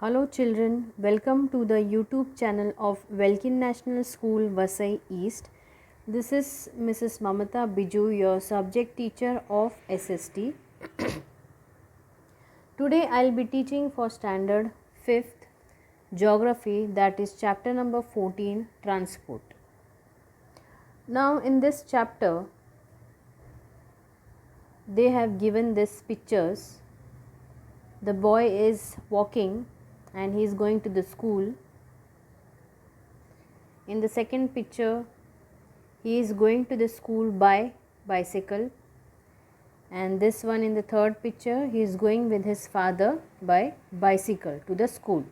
Hello children, welcome to the YouTube channel of Welkin National School, Vasai East. This is Mrs. Mamata Biju, your subject teacher of SST. Today I'll be teaching for standard 5th Geography, that is chapter number 14, Transport. Now in this chapter they have given these pictures. The boy is walking and he is going to the school. In the second picture, he is going to the school by bicycle, and this one in the third picture, he is going with his father by bicycle to the school.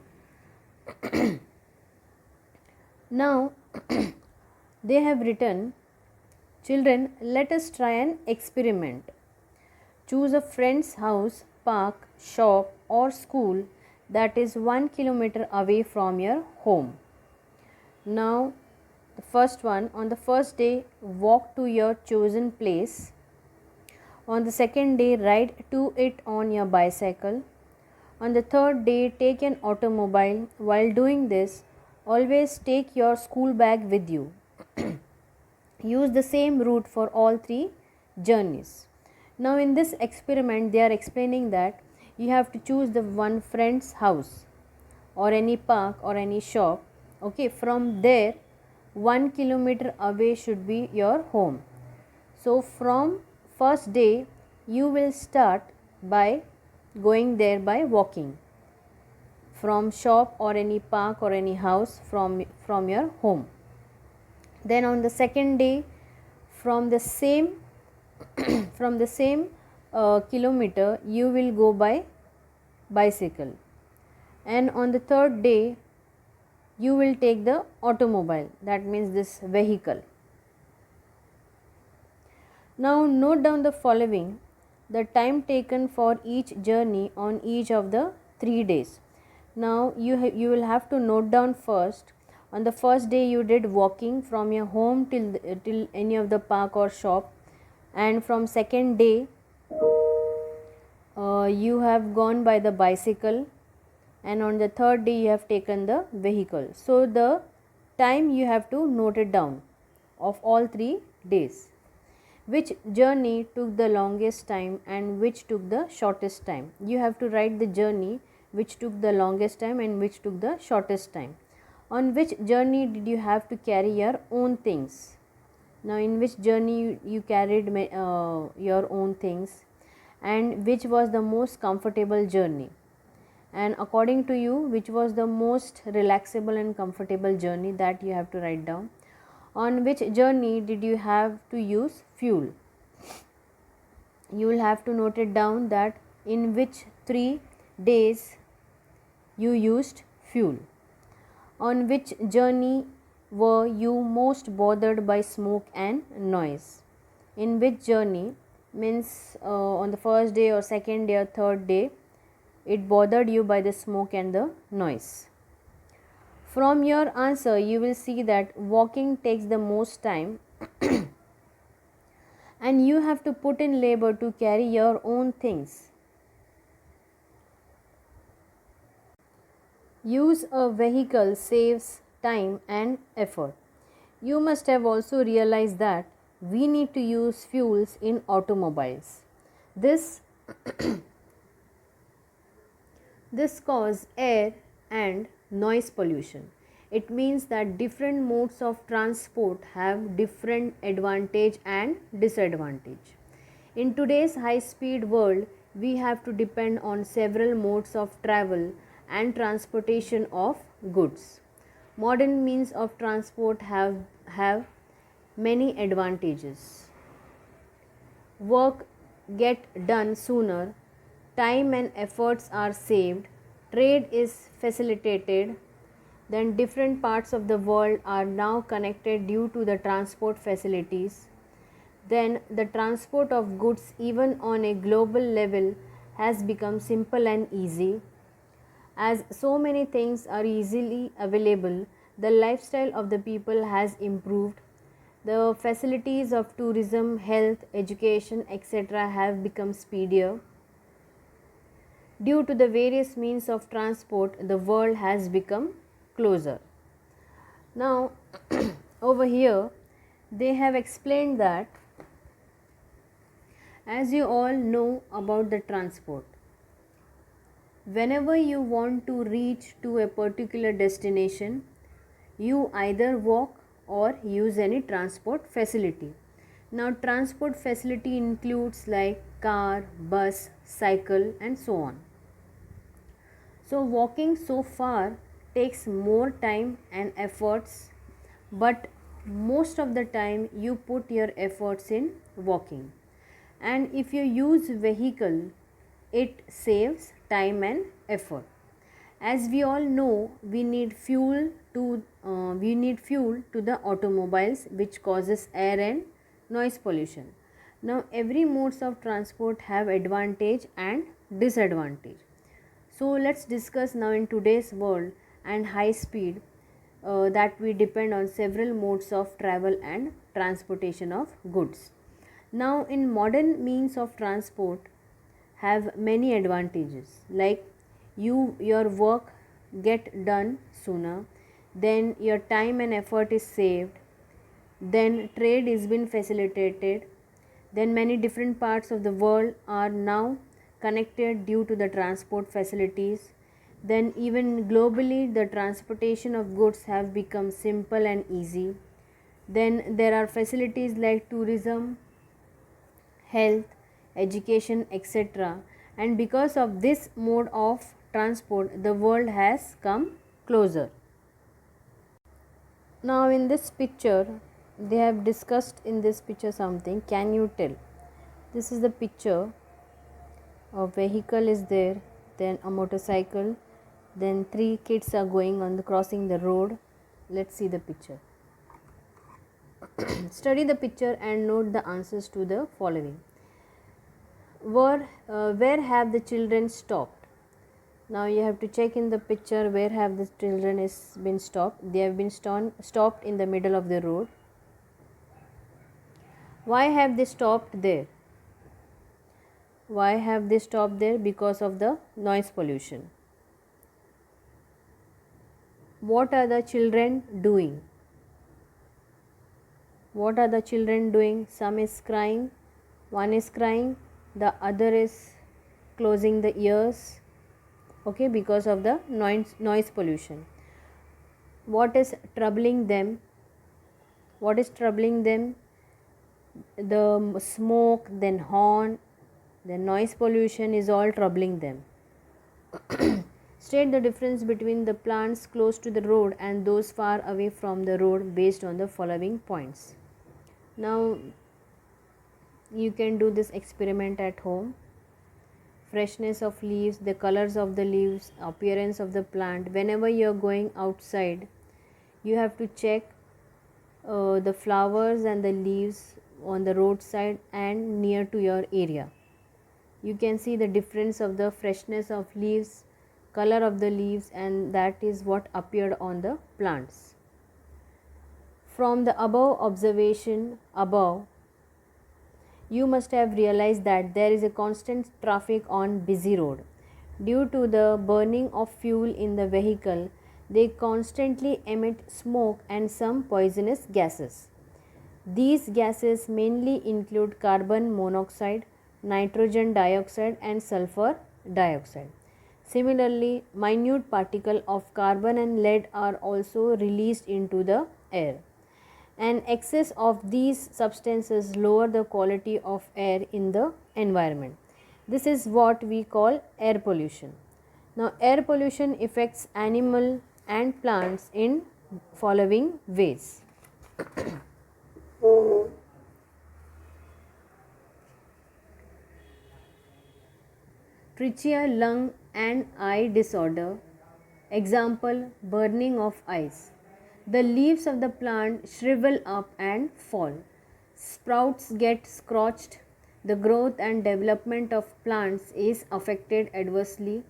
Now they have written, children, let us try an experiment. Choose a friend's house, park, shop or school that is 1 kilometer away from your home. Now the first one, on the first day walk to your chosen place. On the second day ride to it on your bicycle. On the third day take an automobile. While doing this, always take your school bag with you. Use the same route for all three journeys. Now in this experiment they are explaining that you have to choose the one friend's house or any park or any shop. Okay, from there 1 kilometer away should be your home. So from first day you will start by going there by walking from shop or any park or any house from your home. Then on the second day from the same kilometer you will go by bicycle, and on the third day you will take the automobile, that means this vehicle. Now note down the following, the time taken for each journey on each of the 3 days. Now you will have to note down first. On the first day you did walking from your home till any of the park or shop, and from second day you have gone by the bicycle, and on the third day you have taken the vehicle. So the time you have to note it down of all 3 days. Which journey took the longest time and which took the shortest time? You have to write the journey which took the longest time and which took the shortest time. On which journey did you have to carry your own things? Now in which journey you carried your own things, and which was the most comfortable journey, and according to you which was the most relaxable and comfortable journey, that you have to write down. On which journey did you have to use fuel? You will have to note it down that in which 3 days you used fuel. On which journey were you most bothered by smoke and noise? In which journey, means on the first day or second day or third day, it bothered you by the smoke and the noise. From your answer you will see that walking takes the most time and you have to put in labor to carry your own things. Use a vehicle saves time and effort. You must have also realized that we need to use fuels in automobiles. This cause air and noise pollution. It means that different modes of transport have different advantage and disadvantage. In today's high speed world, we have to depend on several modes of travel and transportation of goods. Modern means of transport have many advantages. Work get done sooner, time and efforts are saved, trade is facilitated, then different parts of the world are now connected due to the transport facilities. Then the transport of goods even on a global level has become simple and easy. As so many things are easily available, the lifestyle of the people has improved. The facilities of tourism, health, education, etc. have become speedier. Due to the various means of transport, the world has become closer. Now, over here, they have explained that as you all know about the transport, whenever you want to reach to a particular destination, you either walk or use any transport facility. Now, transport facility includes like car, bus, cycle, and so on. So, walking so far takes more time and efforts, but most of the time you put your efforts in walking. And if you use vehicle, it saves time and effort. As we all know, we need fuel to the automobiles, which causes air and noise pollution. Now, every modes of transport have advantage and disadvantage. So let's discuss now in today's world and high speed, that we depend on several modes of travel and transportation of goods. Now, in modern means of transport have many advantages, like your work get done sooner, then your time and effort is saved, then trade is been facilitated, then many different parts of the world are now connected due to the transport facilities, then even globally the transportation of goods have become simple and easy, then there are facilities like tourism, health, education, etc. And because of this mode of transport, the world has come closer. Now, in this picture, they have discussed in this picture something. Can you tell? This is the picture. A vehicle is there, then a motorcycle, then 3 kids are going on the crossing the road. Let's see the picture. Study the picture and note the answers to the following. Where have the children stopped? Now you have to check in the picture where have the children is been stopped. They have been stopped in the middle of the road. Why have they stopped there? Why have they stopped there? Because of the noise pollution. What are the children doing? What are the children doing? Some is crying, one is crying, the other is closing the ears, okay, because of the noise pollution. What is troubling them? What is troubling them? The smoke, then horn, the noise pollution is all troubling them. State the difference between the plants close to the road and those far away from the road based on the following points. Now you can do this experiment at home. Freshness of leaves, the colors of the leaves, appearance of the plant. Whenever you are going outside, you have to check the flowers and the leaves on the roadside and near to your area. You can see the difference of the freshness of leaves, color of the leaves, and that is what appeared on the plants. From the above observation above, you must have realized that there is a constant traffic on busy road. Due to the burning of fuel in the vehicle, they constantly emit smoke and some poisonous gases. These gases mainly include carbon monoxide, nitrogen dioxide and sulfur dioxide. Similarly, minute particles of carbon and lead are also released into the air. An excess of these substances lower the quality of air in the environment. This is what we call air pollution. Now, air pollution affects animal and plants in following ways. Trachea, lung and eye disorder. Example, burning of eyes. The leaves of the plant shrivel up and fall. Sprouts get scorched. The growth and development of plants is affected adversely.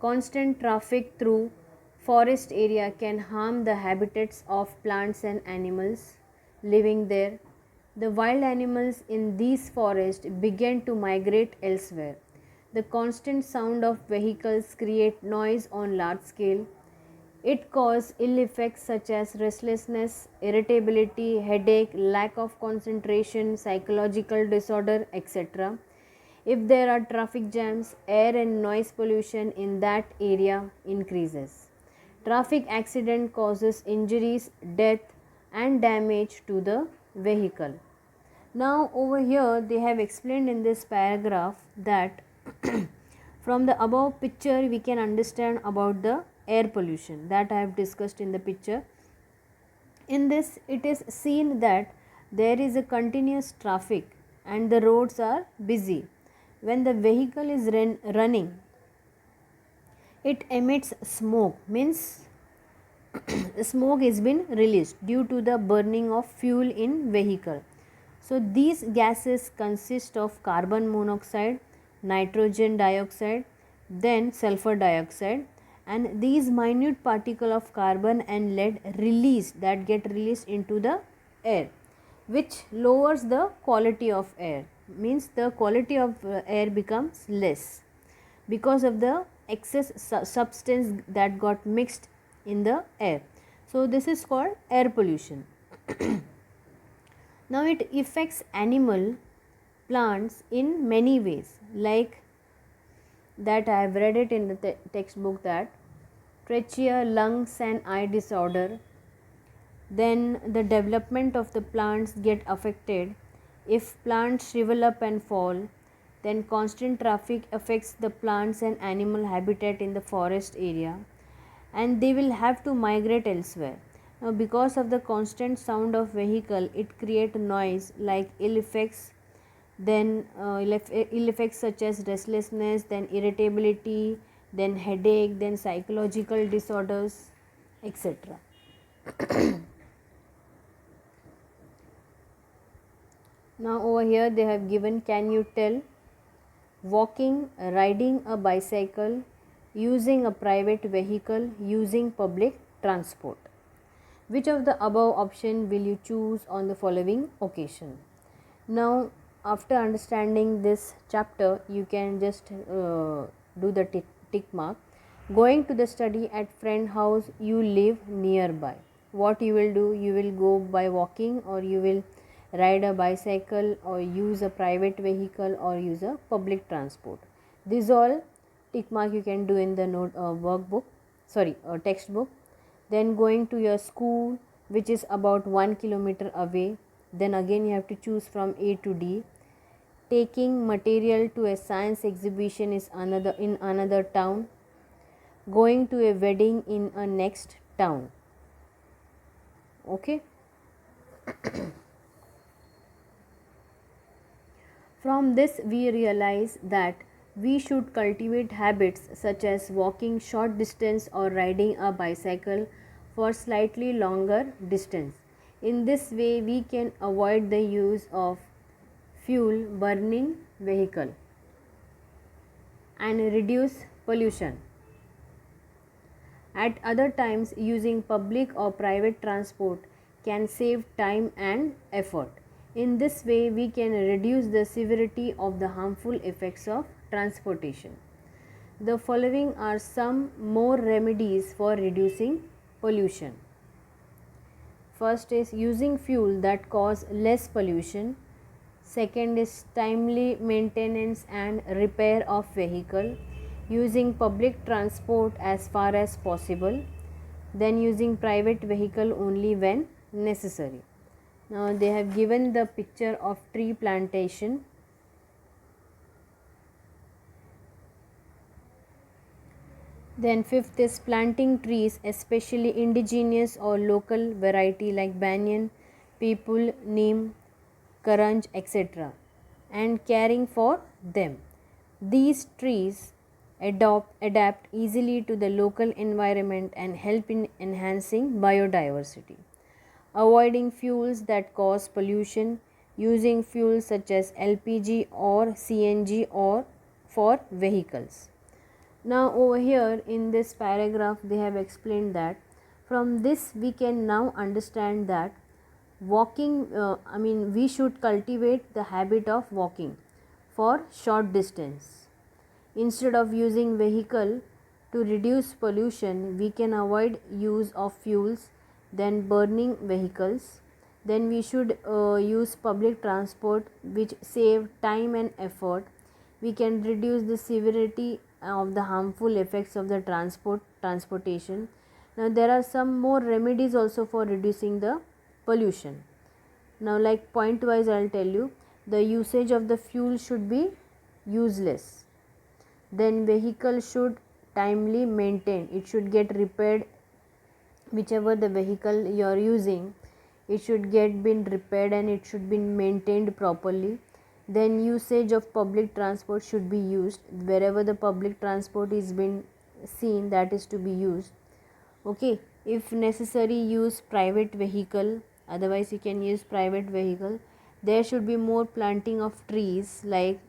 Constant traffic through forest area can harm the habitats of plants and animals living there. The wild animals in these forests begin to migrate elsewhere. The constant sound of vehicles create noise on large scale. It causes ill effects such as restlessness, irritability, headache, lack of concentration, psychological disorder, etc. If there are traffic jams, air and noise pollution in that area increases. Traffic accident causes injuries, death and damage to the vehicle. Now over here they have explained in this paragraph that from the above picture we can understand about the air pollution that I have discussed in the picture. In this it is seen that there is a continuous traffic and the roads are busy. When the vehicle is running, it emits smoke, means smoke is been released due to the burning of fuel in vehicle. So these gases consist of carbon monoxide, nitrogen dioxide, then sulfur dioxide, and these minute particle of carbon and lead get released into the air, which lowers the quality of air, means the quality of air becomes less because of the excess substance that got mixed in the air. So this is called air pollution. Now it affects animal, plants in many ways, like that I have read it in the textbook, that trachea, lungs and eye disorder. Then the development of the plants get affected. If plants shrivel up and fall, then constant traffic affects the plants and animal habitat in the forest area, and they will have to migrate elsewhere. Now because of the constant sound of vehicle, it create noise like ill effects, then ill effects such as restlessness, then irritability, then headache, then psychological disorders, etc. Now over here they have given, can you tell, walking, riding a bicycle, using a private vehicle, using public transport. Which of the above option will you choose on the following occasion? Now after understanding this chapter, you can just do the tick mark. Going to the study at friend house, you live nearby. What you will do? You will go by walking, or you will ride a bicycle, or use a private vehicle, or use a public transport. These all tick mark you can do in the textbook. Then going to your school, which is about 1 kilometer away, then again you have to choose from A to D. Taking material to a science exhibition is in another town. Going to a wedding in a next town. Okay. From this we realize that we should cultivate habits such as walking short distance or riding a bicycle for slightly longer distance. In this way we can avoid the use of fuel burning vehicle and reduce pollution. At other times, using public or private transport can save time and effort. In this way, we can reduce the severity of the harmful effects of transportation. The following are some more remedies for reducing pollution. First is using fuel that cause less pollution. Second is timely maintenance and repair of vehicle, using public transport as far as possible, then using private vehicle only when necessary. Now they have given the picture of tree plantation. Then fifth is planting trees, especially indigenous or local variety like banyan, peepul, neem, karanj, etc., and caring for them. These trees adapt easily to the local environment and help in enhancing biodiversity. Avoiding fuels that cause pollution, using fuels such as LPG or CNG or for vehicles. Now over here in this paragraph they have explained that from this we can now understand that walking, we should cultivate the habit of walking for short distance. Instead of using vehicle to reduce pollution, we can avoid use of fuels, then burning vehicles. Then we should use public transport, which save time and effort. We can reduce the severity of the harmful effects of the transportation. Now there are some more remedies also for reducing the pollution. Now, like point wise, I'll tell you, the usage of the fuel should be useless. Then vehicle should timely maintain, it should get repaired. Whichever the vehicle you are using, it should get been repaired and it should be maintained properly. Then usage of public transport should be used. Wherever the public transport is been seen, that is to be used. Okay, if necessary, use private vehicle, otherwise you can use private vehicle. There should be more planting of trees, like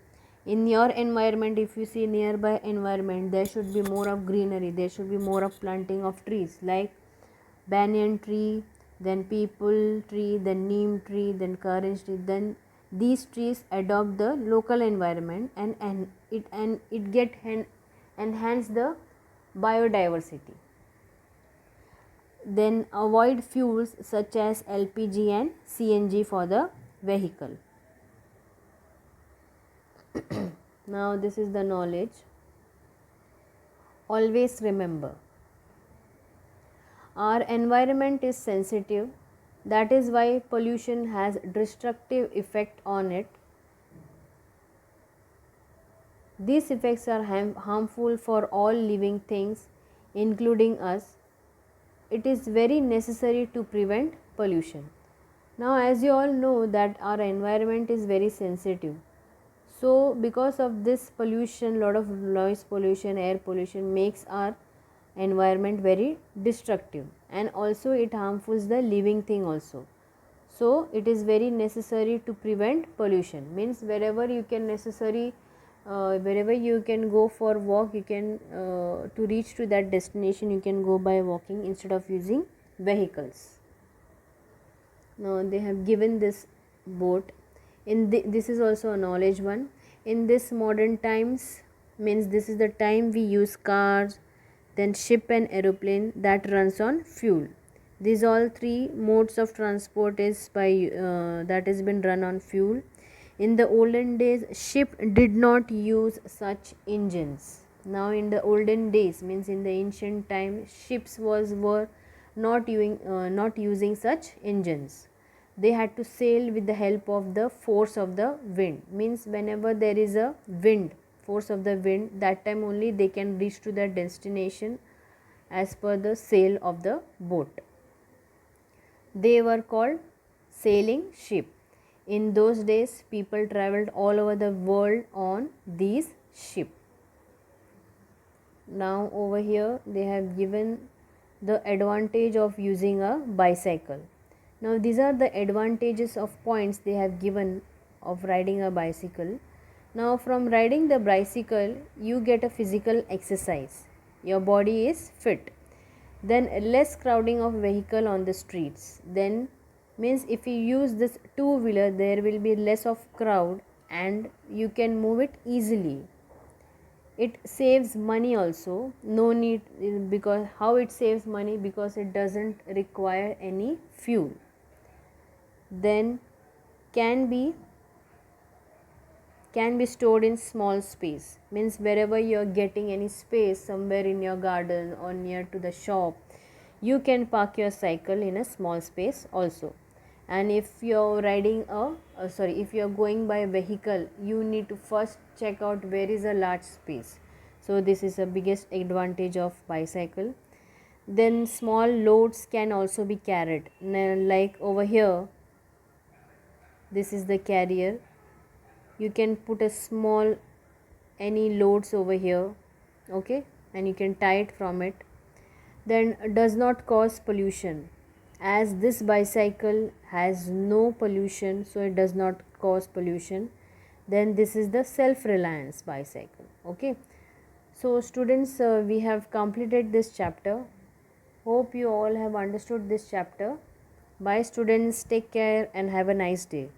in your environment, if you see nearby environment, there should be more of greenery, there should be more of planting of trees, like banyan tree, then peepal tree, then neem tree, then currant tree. Then these trees adopt the local environment and it get enhance the biodiversity. Then avoid fuels such as LPG and CNG for the vehicle. Now this is the knowledge. Always remember, our environment is sensitive, that is why pollution has destructive effect on it. These effects are harmful for all living things, including us. It is very necessary to prevent pollution. Now, as you all know that our environment is very sensitive. So, because of this pollution, lot of noise pollution, air pollution makes our environment very destructive, and also it harmful the living thing also. So, it is very necessary to prevent pollution. Means wherever you can necessary, wherever you can go for walk, you can to reach to that destination, you can go by walking instead of using vehicles. Now they have given this boat. This is also a knowledge one. In this modern times, means this is the time we use cars, then ship and aeroplane that runs on fuel. These all three modes of transport is by that has been run on fuel. In the olden days, ship did not use such engines. Now in the olden days, means in the ancient time, ships were not using such engines. They had to sail with the help of the force of the wind. Means whenever there is a wind, force of the wind, that time only they can reach to their destination as per the sail of the boat. They were called sailing ship. In those days, people travelled all over the world on these ships. Now over here they have given the advantage of using a bicycle. Now these are the advantages of points they have given of riding a bicycle. Now from riding the bicycle, you get a physical exercise. Your body is fit. Then less crowding of vehicle on the streets. Then means if you use this two-wheeler, there will be less of crowd and you can move it easily. It saves money also. No need, because how it saves money? Because it doesn't require any fuel. Then can be stored in small space. Means wherever you are getting any space, somewhere in your garden or near to the shop, you can park your cycle in a small space also. And if you are riding if you are going by a vehicle, you need to first check out where is a large space. So this is the biggest advantage of bicycle. Then small loads can also be carried. Now, like over here, this is the carrier. You can put a small any loads over here, okay, and you can tie it from it. Then does not cause pollution. As this bicycle has no pollution, so it does not cause pollution. Then this is the self-reliance bicycle. Okay, so students, we have completed this chapter. Hope you all have understood this chapter. Bye students, take care and have a nice day.